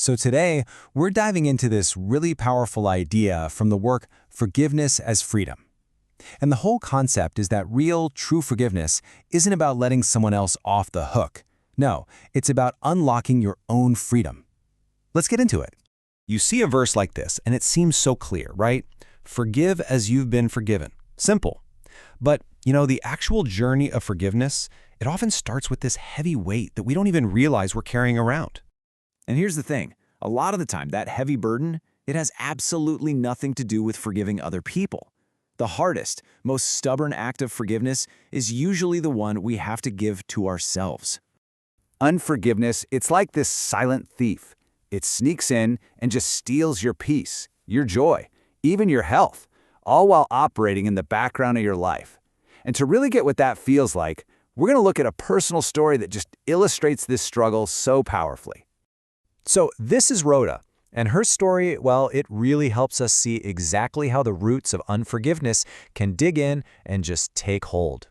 So today, we're diving into this really powerful idea from the work Forgiveness as Freedom. And the whole concept is that real, true forgiveness isn't about letting someone else off the hook. No, it's about unlocking your own freedom. Let's get into it. You see a verse like this, and it seems so clear, right? Forgive as you've been forgiven. Simple. But, the actual journey of forgiveness, it often starts with this heavy weight that we don't even realize we're carrying around. And here's the thing, a lot of the time, that heavy burden, it has absolutely nothing to do with forgiving other people. The hardest, most stubborn act of forgiveness is usually the one we have to give to ourselves. Unforgiveness, it's like this silent thief. It sneaks in and just steals your peace, your joy, even your health, all while operating in the background of your life. And to really get what that feels like, we're going to look at a personal story that just illustrates this struggle so powerfully. So this is Rhoda, and her story, well, it really helps us see exactly how the roots of unforgiveness can dig in and just take hold.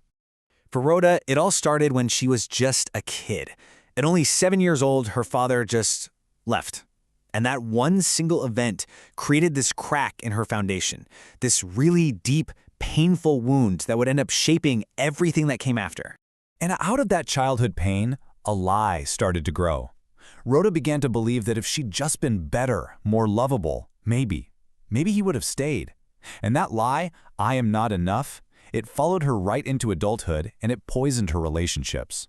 For Rhoda, it all started when she was just a kid. At only 7 years old, her father just left. And that one single event created this crack in her foundation, this really deep, painful wound that would end up shaping everything that came after. And out of that childhood pain, a lie started to grow. Rhoda began to believe that if she'd just been better, more lovable, maybe he would have stayed. And that lie, I am not enough, it followed her right into adulthood and it poisoned her relationships.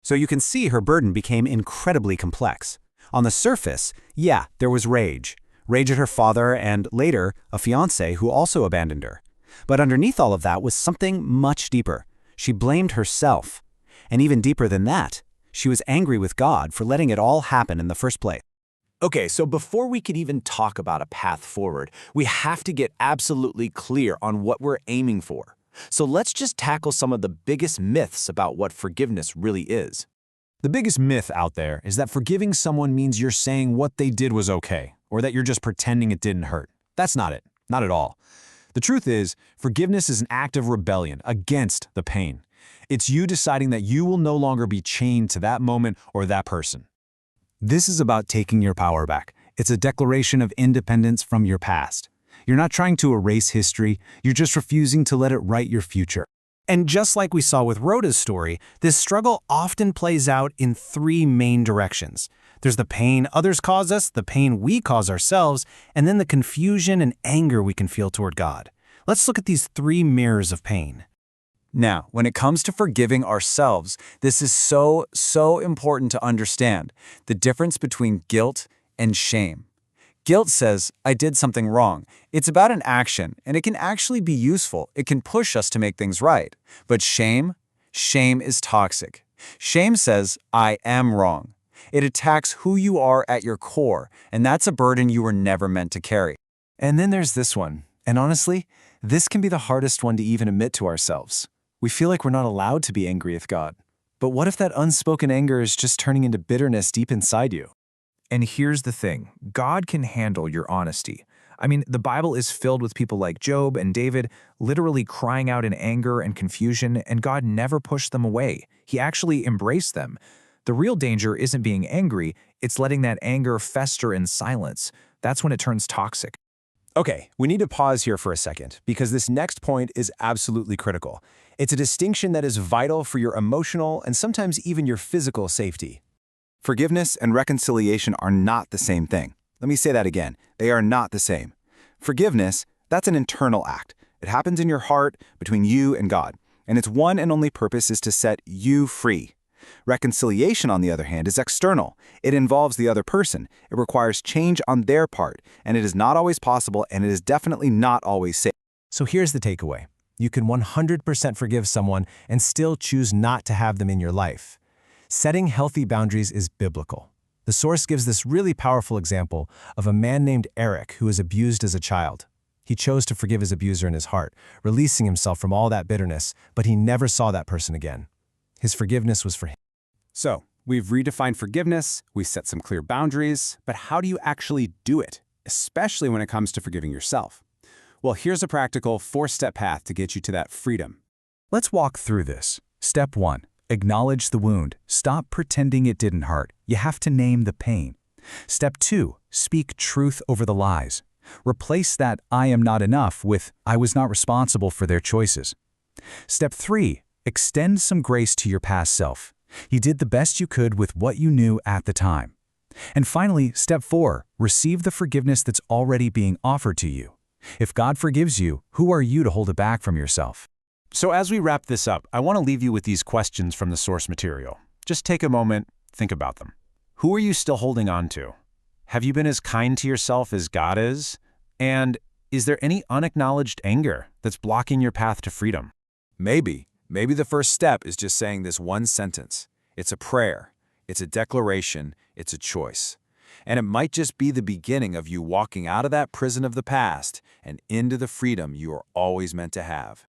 So you can see her burden became incredibly complex. On the surface, yeah, there was rage. Rage at her father and, later, a fiancé who also abandoned her. But underneath all of that was something much deeper. She blamed herself. And even deeper than that, she was angry with God for letting it all happen in the first place. Okay, so before we could even talk about a path forward, we have to get absolutely clear on what we're aiming for. So let's just tackle some of the biggest myths about what forgiveness really is. The biggest myth out there is that forgiving someone means you're saying what they did was okay, or that you're just pretending it didn't hurt. That's not it. Not at all. The truth is, forgiveness is an act of rebellion against the pain. It's you deciding that you will no longer be chained to that moment or that person. This is about taking your power back. It's a declaration of independence from your past. You're not trying to erase history, you're just refusing to let it write your future. And just like we saw with Rhoda's story, this struggle often plays out in three main directions. There's the pain others cause us, the pain we cause ourselves, and then the confusion and anger we can feel toward God. Let's look at these three mirrors of pain. Now, when it comes to forgiving ourselves, this is so important to understand the difference between guilt and shame. Guilt says, I did something wrong. It's about an action, and it can actually be useful. It can push us to make things right. But shame is toxic. Shame says, I am wrong. It attacks who you are at your core, and that's a burden you were never meant to carry. And then there's this one. And honestly, this can be the hardest one to even admit to ourselves. We feel like we're not allowed to be angry with God. But what if that unspoken anger is just turning into bitterness deep inside you? And here's the thing, God can handle your honesty. I mean, the Bible is filled with people like Job and David literally crying out in anger and confusion, and God never pushed them away. He actually embraced them. The real danger isn't being angry, it's letting that anger fester in silence. That's when it turns toxic. Okay, we need to pause here for a second, because this next point is absolutely critical. It's a distinction that is vital for your emotional and sometimes even your physical safety. Forgiveness and reconciliation are not the same thing. Let me say that again. They are not the same. Forgiveness, that's an internal act. It happens in your heart between you and God, and its one and only purpose is to set you free. Reconciliation, on the other hand, is external. It involves the other person. It requires change on their part, and it is not always possible, and it is definitely not always safe. So here's the takeaway. You can 100% forgive someone and still choose not to have them in your life. Setting healthy boundaries is biblical. The source gives this really powerful example of a man named Eric who was abused as a child. He chose to forgive his abuser in his heart, releasing himself from all that bitterness, but he never saw that person again. His forgiveness was for him. So, we've redefined forgiveness, we set some clear boundaries, but how do you actually do it, especially when it comes to forgiving yourself? Well, here's a practical 4-step path to get you to that freedom. Let's walk through this. Step 1. Acknowledge the wound. Stop pretending it didn't hurt. You have to name the pain. Step 2. Speak truth over the lies. Replace that "I am not enough" with "I was not responsible for their choices." Step 3. Extend some grace to your past self. You did the best you could with what you knew at the time. And finally, step 4. Receive the forgiveness that's already being offered to you. If God forgives you, who are you to hold it back from yourself? So as we wrap this up, I want to leave you with these questions from the source material. Just take a moment, think about them. Who are you still holding on to? Have you been as kind to yourself as God is? And is there any unacknowledged anger that's blocking your path to freedom? Maybe the first step is just saying this one sentence. It's a prayer. It's a declaration. It's a choice. And it might just be the beginning of you walking out of that prison of the past and into the freedom you are always meant to have.